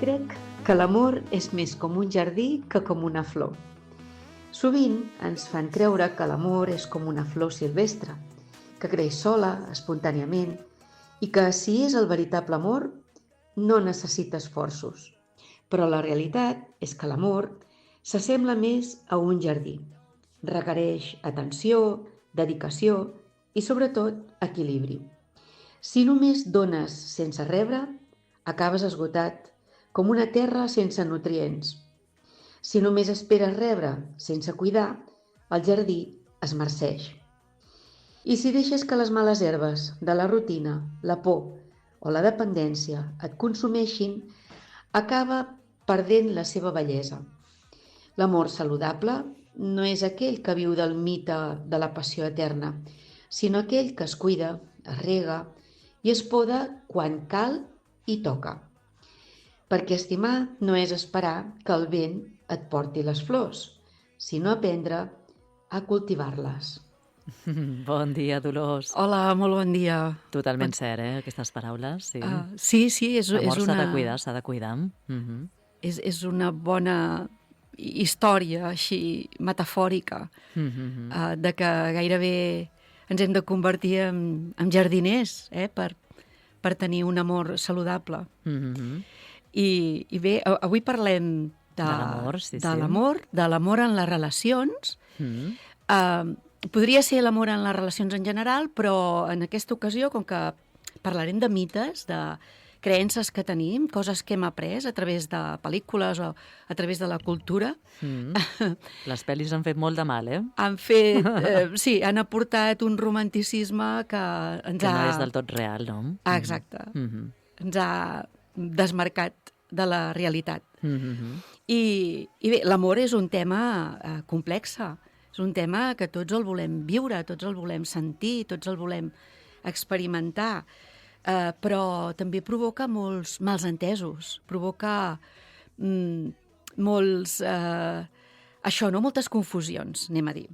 Crec que l'amor és més com un jardí que com una flor. Sovint ens fan creure que l'amor és com una flor silvestre, que creix sola, espontàniament, i que si és el veritable amor, no necessita esforços. Però la realitat és que l'amor s'assembla més a un jardí. Requereix atenció, dedicació i, sobretot, equilibri. Si només dones sense rebre, acabes esgotat, com una terra sense nutrients. Si només esperes rebre sense cuidar, el jardí es marceix. I si deixes que les males herbes de la rutina, la por o la dependència et consumeixin, acaba perdent la seva bellesa. L'amor saludable no és aquell que viu del mite de la passió eterna, sinó aquell que es cuida, es rega i es poda quan cal i toca. Perquè estimar no és esperar que el vent et porti les flors, sinó aprendre a cultivar-les. Bon dia, Dolors. Hola, molt bon dia. Totalment cert, aquestes paraules. Sí. Sí, és l'amor una... s'ha de cuidar. És una bona història així metafòrica de que gairebé ens hem de convertir en jardiners per tenir un amor saludable. I bé, avui parlem de l'amor en les relacions. Podria ser l'amor en les relacions en general, però en aquesta ocasió, com que parlarem de mites, de creences que tenim, coses que hem après a través de pel·lícules o a través de la cultura. Les pel·lis han fet molt de mal, Han fet, sí, han aportat un romanticisme que ens que no és del tot real, no? Exacte. Ens ha desmarcat de la realitat. I bé, l'amor és un tema complex. És un tema que tots el volem viure, tots el volem sentir, tots el volem experimentar, però també provoca molts mals entesos, provoca moltes confusions, anem a dir.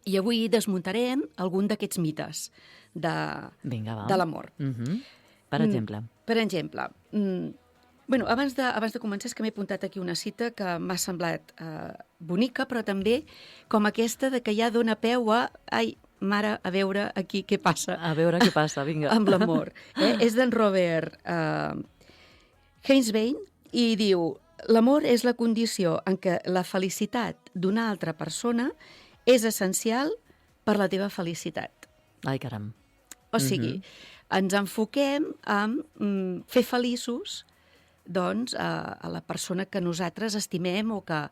I avui desmuntarem algun d'aquests mites de l'amor. Per exemple? Per exemple, abans de començar és que m'he apuntat aquí una cita que m'ha semblat bonica, però també com aquesta de que ja dona peu a... Ai, mare, a veure aquí què passa. A veure què passa, vinga. Amb l'amor. És d'en Robert Heinzwein i diu: l'amor és la condició en què la felicitat d'una altra persona és essencial per la teva felicitat. Ai, caram. O sigui, ens enfoquem en fer feliços doncs, a la persona que nosaltres estimem o que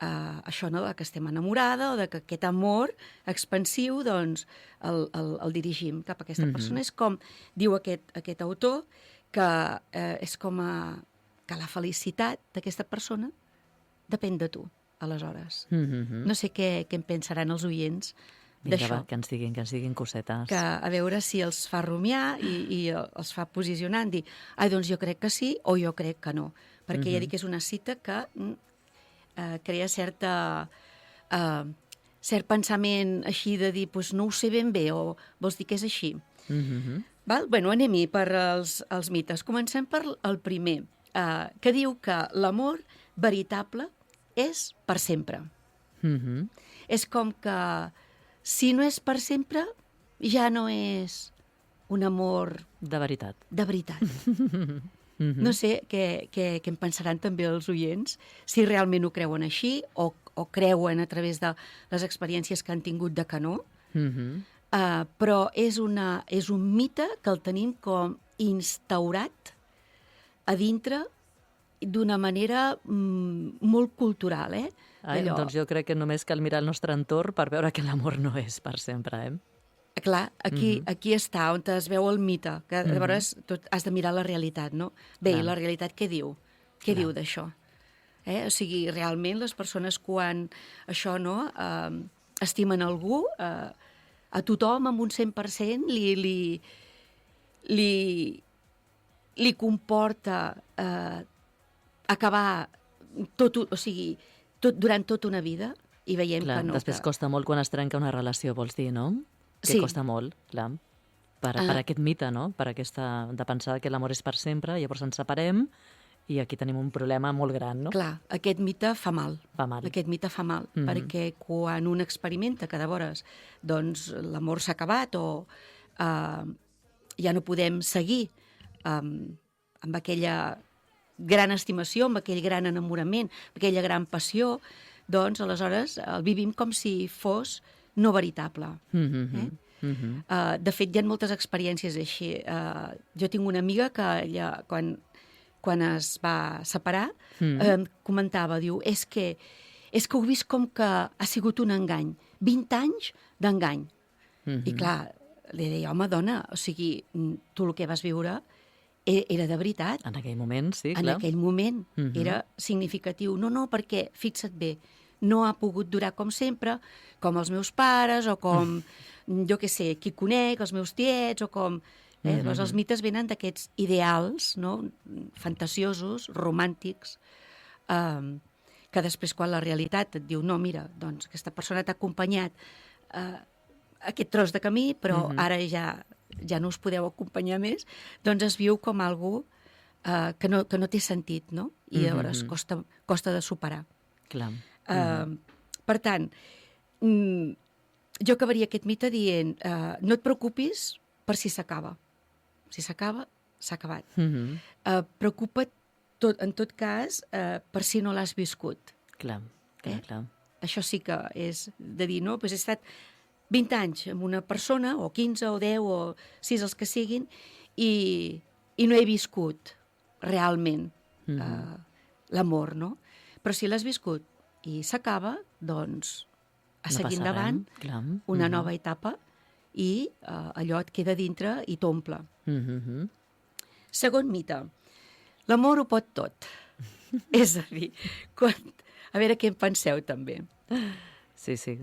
això, no, que estem enamorada o de que aquest amor expansiu doncs, el dirigim cap a aquesta persona. És com, diu aquest autor, que és com que la felicitat d'aquesta persona depèn de tu, aleshores. No sé què en pensaran els oients d'això. Que ens diguin cosetes. Que a veure si els fa rumiar i els fa posicionar en dir, doncs jo crec que sí o jo crec que no. Perquè ja dic que és una cita que crea cert pensament així de dir, no ho sé ben bé, o vols dir que és així. Anem-hi per els mites. Comencem per el primer, que diu que l'amor veritable és per sempre. És com que si no és per sempre, ja no és un amor... De veritat. De veritat. No sé què en pensaran també els oients, si realment ho creuen així o creuen a través de les experiències que han tingut de que no. Però és un mite que el tenim com instaurat a dintre d'una manera molt cultural, Doncs jo crec que només cal mirar el nostre entorn per veure que l'amor no és per sempre, Clar, aquí està, on es veu el mite, que llavors has de mirar la realitat, no? Bé, i la realitat què diu? Què diu d'això? O sigui, realment les persones quan això, no, estimen algú, a tothom amb un 100% li comporta acabar tot, o sigui, durant tota una vida, i veiem que no. Després costa molt quan es trenca una relació, vols dir, no? Que costa molt, clar. Per aquest mite, no? Per aquesta de pensar que l'amor és per sempre, llavors ens separem I aquí tenim un problema molt gran, no? Clar, aquest mite fa mal. Fa mal. Aquest mite fa mal, perquè quan un experimenta que de vores doncs, l'amor s'ha acabat o ja no podem seguir amb aquella gran estimació, amb aquell gran enamorament, amb aquella gran passió, doncs aleshores el vivim com si fos no veritable. De fet, hi ha moltes experiències així. Jo tinc una amiga que ella, quan es va separar, comentava, diu, és que ho he vist com que ha sigut un engany. 20 anys d'engany. I clar, li deia, home, dona, o sigui, tu el que vas viure era de veritat. En aquell moment, sí, clar. En aquell moment era significatiu. No, perquè, fixa't bé, no ha pogut durar com sempre, com els meus pares, o com, jo què sé, qui conec, els meus tiets, o com... Llavors, els mites venen d'aquests ideals, no?, fantasiosos, romàntics, que després, quan la realitat et diu, no, mira, doncs aquesta persona t'ha acompanyat aquest tros de camí, però ara ja no us podeu acompanyar més, doncs es viu com algú que no té sentit, no? I llavors costa de superar. Clar. Per tant, jo acabaria aquest mite dient no et preocupis per si s'acaba. Si s'acaba, s'ha acabat. Preocupa't, en tot cas, per si no l'has viscut. Clar. Això sí que és de dir, no? Pues he estat 20 anys amb una persona, o 15, o 10, o 6, els que siguin, i no he viscut realment l'amor, no? Però si l'has viscut i s'acaba, doncs a seguir endavant, una nova etapa, i allò et queda dintre i t'omple. Segon mite, l'amor ho pot tot. És a dir, a veure què en penseu també. Sí. I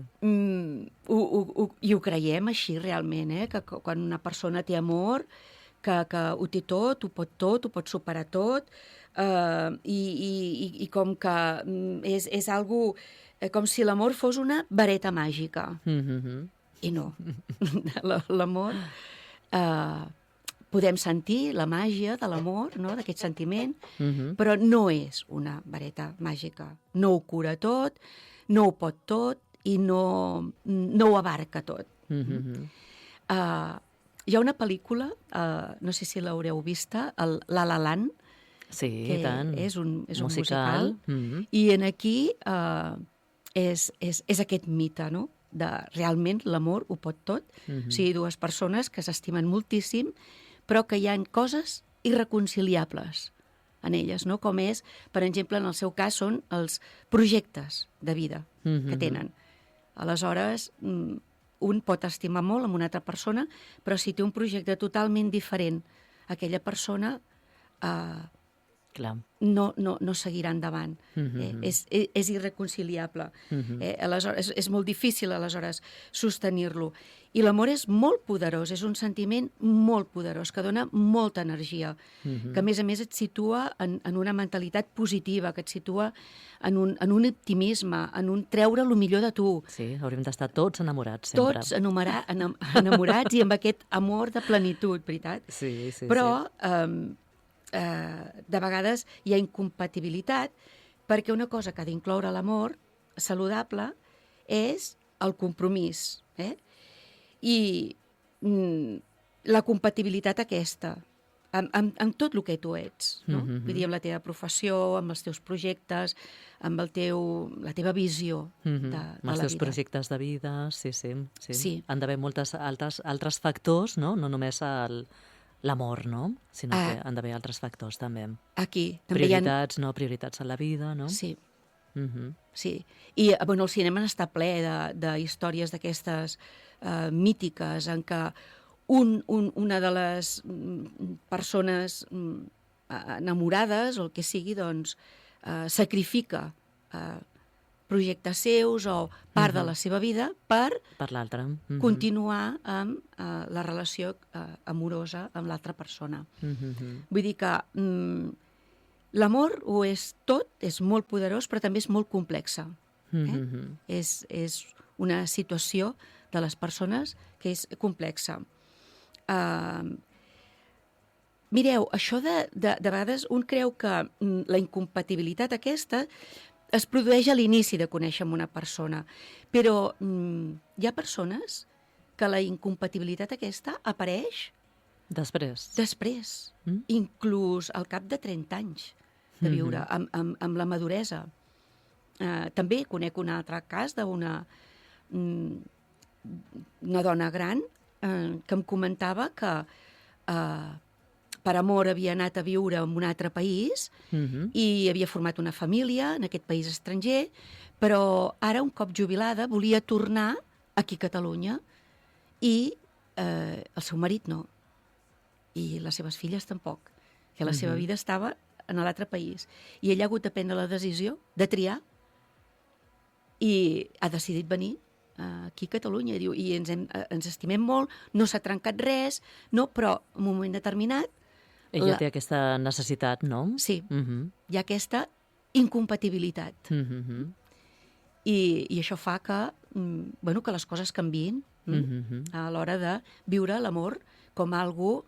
ho creiem així realment, que quan una persona té amor, que ho té tot, ho pot superar tot, i com que és algo com si l'amor fos una vareta màgica. I no. L'amor... podem sentir la màgia de l'amor, no?, d'aquest sentiment, però no és una vareta màgica. No ho cura tot, no ho pot tot i no ho abarca tot. Hi ha una pel·lícula, no sé si l'haureu vista, el La La Land, que és un musical, i en aquí és aquest mite, no?, de realment l'amor ho pot tot. O sigui, dues persones que s'estimen moltíssim, però que hi ha coses irreconciliables en elles, no? Com és, per exemple, en el seu cas, són els projectes de vida que tenen. Aleshores, un pot estimar molt amb una altra persona, però si té un projecte totalment diferent, aquella persona no seguirà endavant. És irreconciliable. Aleshores, és molt difícil, aleshores, sostenir-lo. I l'amor és molt poderós, és un sentiment molt poderós, que dona molta energia, que a més et situa en una mentalitat positiva, que et situa en un optimisme, en un treure el millor de tu. Sí, hauríem d'estar tots enamorats, sempre. Tots enamorats i amb aquest amor de plenitud, veritat? Sí. Però de vegades hi ha incompatibilitat, perquè una cosa que ha d'incloure l'amor saludable és el compromís, i la compatibilitat aquesta, amb tot el que tu ets, no? Vull dir, amb la teva professió, amb els teus projectes, amb la teva visió de la vida. Amb els teus projectes de vida, sí. Han d'haver moltes altres factors, no? No només l'amor, no? Sinó que han d'haver altres factors, també. Aquí. Prioritats en la vida, no? Sí. Sí. I, el cinema està ple de històries d'aquestes mítiques, en què una de les persones enamorades, o el que sigui, doncs, sacrifica projectes seus o part de la seva vida per l'altre. Continuar amb la relació amorosa amb l'altra persona. Vull dir que l'amor ho és tot, és molt poderós, però també és molt complexa. És una situació de les persones que és complexa. Mireu, això de vegades un creu que la incompatibilitat aquesta es produeix a l'inici de conèixer una persona, però hi ha persones que la incompatibilitat aquesta apareix després, inclús al cap de 30 anys de viure, amb la maduresa. També conec un altre cas d'una dona gran que em comentava que per amor havia anat a viure en un altre país i havia format una família en aquest país estranger, però ara, un cop jubilada, volia tornar aquí a Catalunya i el seu marit no, i les seves filles tampoc, que la seva vida estava en l'altre país. I ella ha hagut de prendre la decisió de triar i ha decidit venir aquí a Catalunya. I ens estimem molt, no s'ha trencat res, no, però en un moment determinat... Ella té aquesta necessitat, no? Sí, hi ha aquesta incompatibilitat. I això fa que les coses canviïn a l'hora de viure l'amor com algo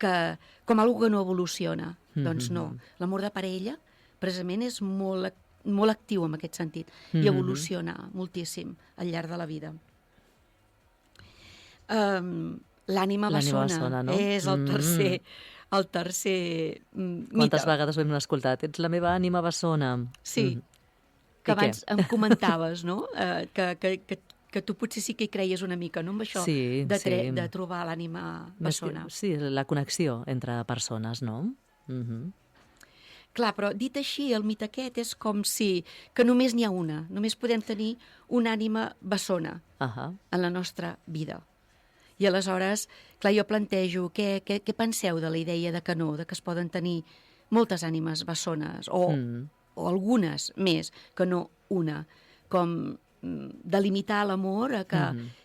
que no evoluciona. Doncs no, l'amor de parella precisament és molt actiu en aquest sentit i evoluciona moltíssim al llarg de la vida. L'ànima bessona, no? És el tercer mite. Quantes vegades ho hem escoltat? Ets la meva ànima bessona. Sí, que abans em comentaves, no? Que tu potser sí que hi creies una mica, no?, amb això de trobar l'ànima bessona. Sí, la connexió entre persones, no? Clar, però dit així, el mite aquest és com si que només n'hi ha una, només podem tenir una ànima bessona en la nostra vida. I aleshores, clar, jo plantejo, què penseu de la idea de que no, de que es poden tenir moltes ànimes bessones, o algunes més que no una, com delimitar l'amor a que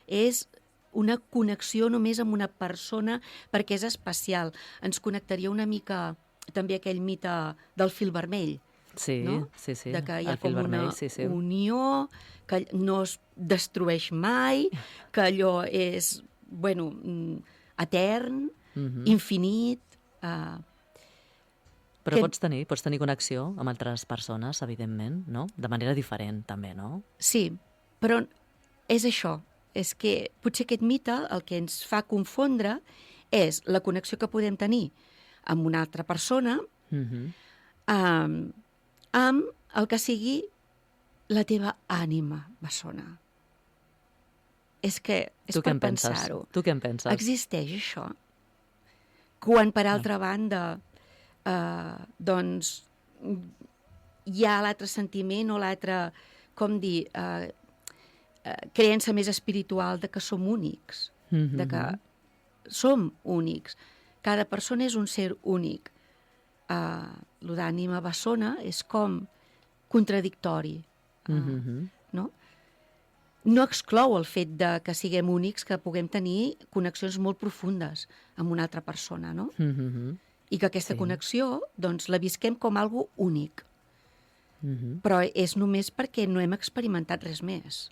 és una connexió només amb una persona perquè és especial. Ens connectaria una mica també aquell mite del fil vermell. Sí, no? Sí. De que hi ha com una unió, que no es destrueix mai, que allò és, etern, infinit. Però pots tenir connexió amb altres persones, evidentment, no? De manera diferent, també, no? Sí, però és això. És que potser aquest mite el que ens fa confondre és la connexió que podem tenir amb una altra persona amb el que sigui la teva ànima bessona. És que és per pensar-ho. Tu què en penses? Existeix això? Quan, per altra banda, doncs, hi ha l'altre sentiment o l'altre, com dir, creença més espiritual de que som únics, de que som únics. Cada persona és un ser únic. Lo d'ànima bessona és com contradictori, no? No exclou el fet de que siguem únics, que puguem tenir connexions molt profundes amb una altra persona, no? I que aquesta connexió, doncs, la visquem com algo únic. Però és només perquè no hem experimentat res més.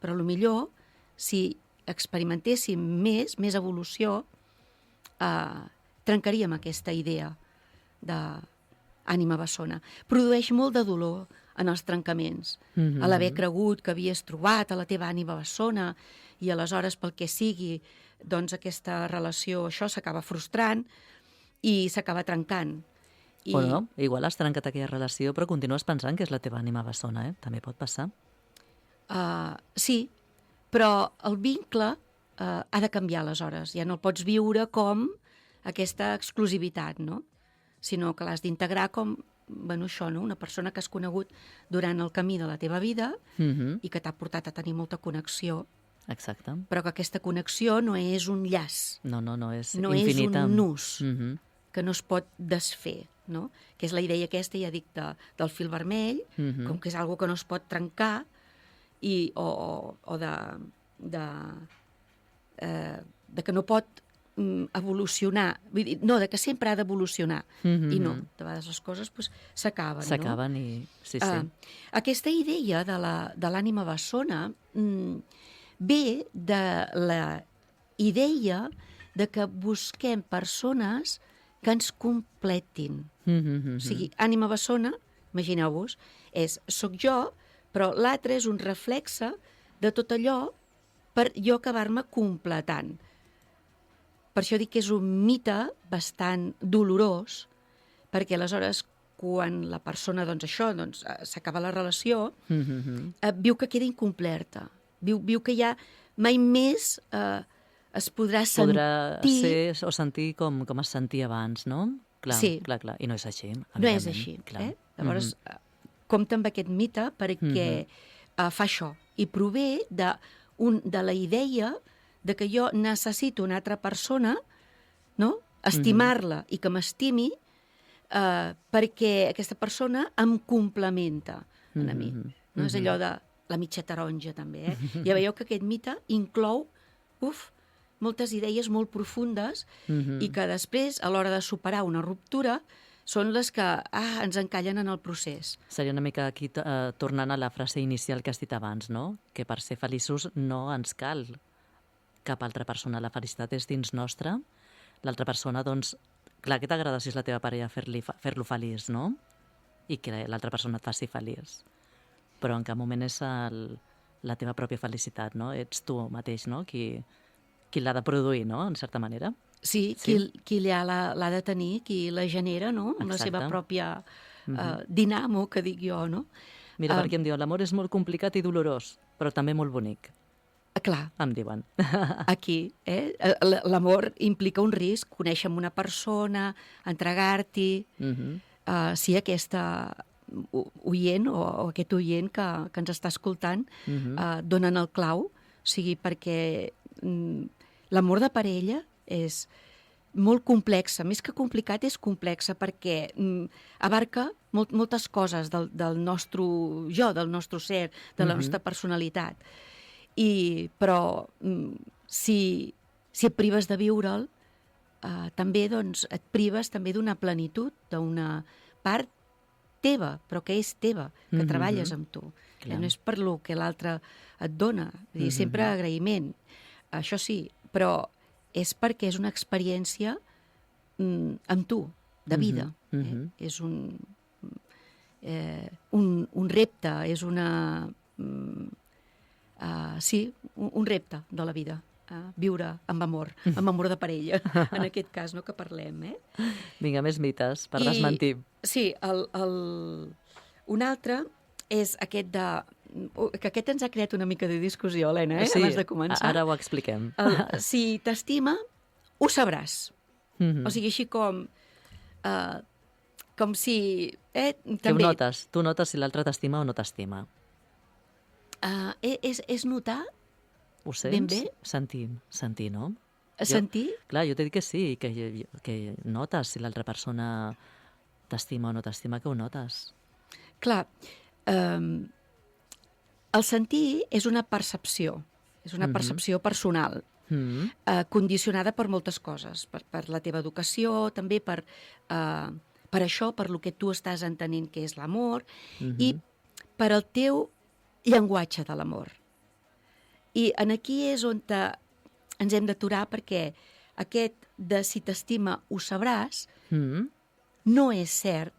Però millor, si experimentéssim més evolució, trencaríem aquesta idea d'ànima bessona. Produeix molt de dolor en els trencaments. A l'haver cregut que havies trobat a la teva ànima bessona i aleshores, pel que sigui, doncs aquesta relació, això s'acaba frustrant i s'acaba trencant. O no, igual has trencat aquella relació, però continues pensant que és la teva ànima bessona, També pot passar. Sí, però el vincle ha de canviar aleshores. Ja no el pots viure com aquesta exclusivitat, no? Sinó que l'has d'integrar com, això, no? Una persona que has conegut durant el camí de la teva vida i que t'ha portat a tenir molta connexió. Exacte. Però que aquesta connexió no és un llaç. No, és no infinita. No és un nus que no es pot desfer, no? Que és la idea aquesta, ja dic, del fil vermell, com que és algo que no es pot trencar o de que no pot evolucionar, vull dir, no, de que sempre ha d'evolucionar, i no, de vegades les coses s'acaben, no? S'acaben i... Sí. Aquesta idea de l'ànima bessona ve de la idea de que busquem persones que ens completin. O sigui, ànima bessona, imagineu-vos, soc jo, però l'altre és un reflexe de tot allò per jo acabar-me completant. Per això dic que és un mite bastant dolorós, perquè aleshores quan la persona, s'acaba la relació, viu que queda incomplerta, viu que ja mai més es podrà sentir... Podrà ser o sentir com es sentia abans, no? Clar, sí. Clar. I no és així. No és així. Llavors, compta amb aquest mite perquè fa això. I prové de la idea de que jo necessito una altra persona, no? Estimar-la i que m'estimi perquè aquesta persona em complementa a mi. No és allò de la mitja taronja, també. Ja veieu que aquest mite inclou moltes idees molt profundes i que després, a l'hora de superar una ruptura, són les que ens encallen en el procés. Seria una mica aquí tornant a la frase inicial que has dit abans, no? Que per ser feliços no ens cal cap altra persona. La felicitat és dins nostra. L'altra persona, doncs, clar que t'agrada si és la teva parella fer-lo feliç, no? I que l'altra persona et faci feliç. Però en cap moment és la teva pròpia felicitat, no? Ets tu mateix, no? Qui l'ha de produir, no? En certa manera. Sí, qui l'ha de tenir, qui la genera, no? Amb la seva pròpia dinamo, que dic jo, no? Mira, perquè em diuen, l'amor és molt complicat i dolorós, però també molt bonic. Clar. Em diuen. Aquí, l'amor implica un risc, conèixer una persona, entregar-t'hi. Si aquesta oient o aquest oient que ens està escoltant donen el clau, o sigui, perquè l'amor de parella és molt complexa, més que complicat és complexa perquè abarca moltes coses del nostre jo, del nostre ser, de la nostra personalitat. Però si et prives de viure'l, també et prives també d'una plenitud, d'una part teva, però que és teva, que treballes amb tu. No és per lo que l'altre et dona, sempre agraïment. Això sí, però és perquè és una experiència amb tu, de vida. És un repte, és una... sí, un repte de la vida, viure amb amor de parella, en aquest cas, no, que parlem, Vinga, més mites, per desmentir. Sí, un altre és aquest que aquest ens ha creat una mica de discussió, Helena, abans de començar. Ara ho expliquem. Si t'estima, ho sabràs. O sigui, així com si... Que ho notes. Tu notes si l'altre t'estima o no t'estima. És notar... Ho sents? Ben bé? Sentir, no? Sentir? Clar, jo t'he dit que sí, que notes si l'altra persona t'estima o no t'estima, que ho notes. Clar, el sentir és una percepció personal, condicionada per moltes coses, per la teva educació, també per això, per lo que tu estàs entenent que és l'amor, i per el teu llenguatge de l'amor. I aquí és on ens hem d'aturar, perquè aquest de si t'estima ho sabràs no és cert,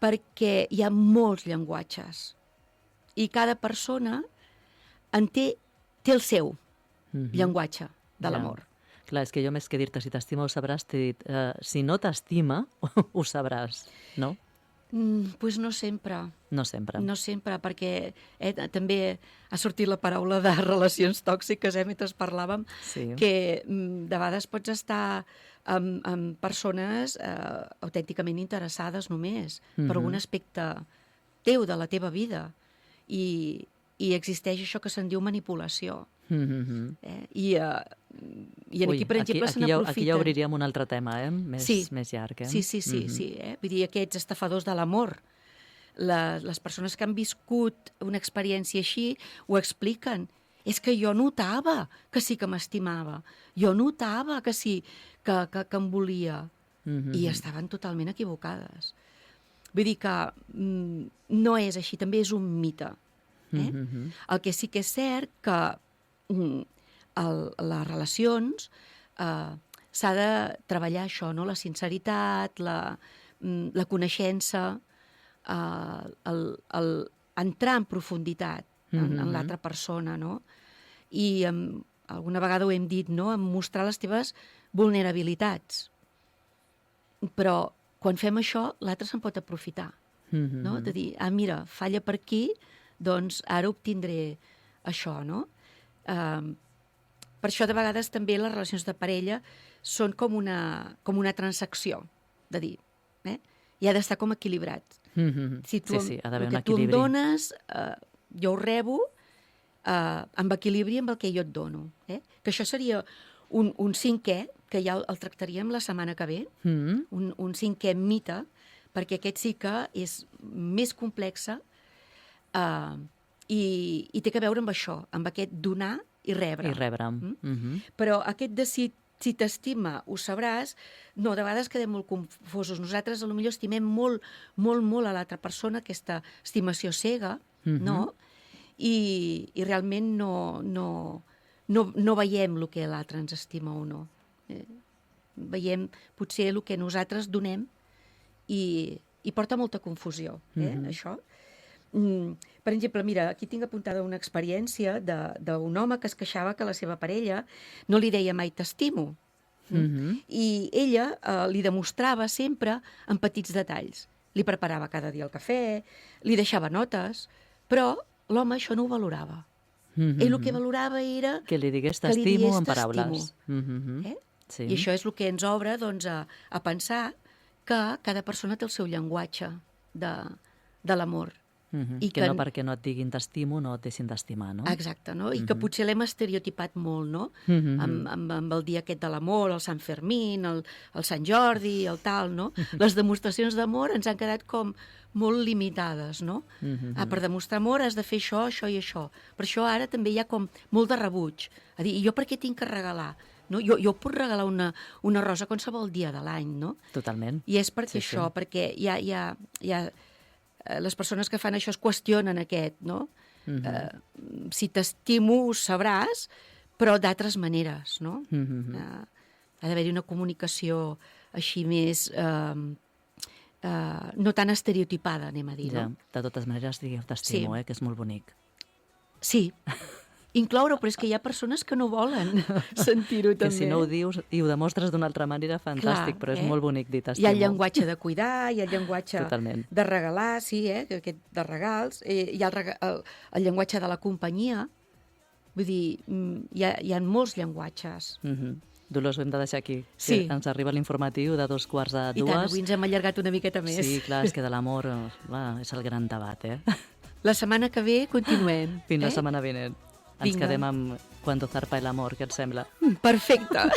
perquè hi ha molts llenguatges i cada persona té el seu llenguatge de l'amor. Clar, és que jo més que dir-te si t'estima ho sabràs, t'he dit si no t'estima ho sabràs, no? Doncs no sempre. No sempre. No sempre, perquè també ha sortit la paraula de relacions tòxiques, mentre parlàvem, que de vegades pots estar amb persones autènticament interessades només per algun aspecte teu, de la teva vida. I existeix això que se'n diu manipulació. I aquí, per exemple, se n'aprofita... Aquí ja obriríem un altre tema, més llarg. Sí. Vull dir, aquests estafadors de l'amor, les persones que han viscut una experiència així ho expliquen. És que jo notava que sí que m'estimava, jo notava que sí que em volia, i estaven totalment equivocades. Vull dir que no és així, també és un mite. El que sí que és cert que les relacions s'ha de treballar això, no? La sinceritat, la coneixença, entrar en profunditat en l'altra persona, no? I alguna vegada ho hem dit, no? En mostrar les teves vulnerabilitats. Però quan fem això, l'altre se'n pot aprofitar, no? De dir, mira, falla per aquí, doncs ara obtindré això, no? Per això de vegades també les relacions de parella són com una transacció, de dir, i ha d'estar com equilibrat. Si tu, sí, ha d'haver un el que tu em equilibri. dones, jo ho rebo amb equilibri amb el que jo et dono. Que això seria un cinquè, que ja el tractaríem la setmana que ve, un cinquè mite, perquè aquest sí que és més complex i té a veure amb això, amb aquest donar i rebre. I rebre. Però aquest de si t'estima, ho sabràs, no, de vegades quedem molt confosos. Nosaltres potser estimem molt, molt, molt a l'altra persona, aquesta estimació cega, no? I realment no veiem el que l'altre ens estima o no. Veiem potser el que nosaltres donem i porta molta confusió, això. Per exemple, mira, aquí tinc apuntada una experiència d'un home que es queixava que la seva parella no li deia mai t'estimo. I ella li demostrava sempre en petits detalls. Li preparava cada dia el cafè, li deixava notes, però l'home això no ho valorava. Ell el que valorava era que li digués t'estimo en paraules. I això és el que ens obre a pensar que cada persona té el seu llenguatge de l'amor. I que no perquè no et diguin t'estimo no et deixin d'estimar, no? Exacte, no? I que potser l'hem estereotipat molt, no? Amb el dia aquest de l'amor, el Sant Fermín, el Sant Jordi, el tal, no? Les demostracions d'amor ens han quedat com molt limitades, no? Per demostrar amor has de fer això, això i això. Per això ara també hi ha com molt de rebuig. A dir, i jo per què tinc que regalar? No? Jo puc regalar una rosa qualsevol dia de l'any, no? Totalment. I és perquè això, perquè hi ha les persones que fan això es qüestionen aquest, no? Si t'estimo ho sabràs, però d'altres maneres, no? Ha d'haver-hi una comunicació així més no tan estereotipada, anem a dir, no? De totes maneres digueu t'estimo, que és molt bonic. Sí, incloure, però és que hi ha persones que no volen sentir-ho també. Que si no ho dius i ho demostres d'una altra manera, fantàstic, però és molt bonic dir t'estimo. Hi ha el llenguatge de cuidar, hi ha el llenguatge de regalar, sí, aquest de regals, hi ha el llenguatge de la companyia, vull dir, hi ha molts llenguatges. Dolors, ho hem de deixar aquí. Sí. Ens arriba l'informatiu de 2:45. I tant, avui ens hem allargat una miqueta més. Sí, clar, és que de l'amor és el gran debat, La setmana que ve continuem. Fins la setmana vinent. Ens quedem amb Cuando zarpa el amor, què et sembla? Perfecte.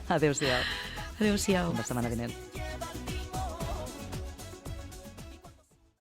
Adéu-siau. Adéu-siau. Fins la setmana vinent.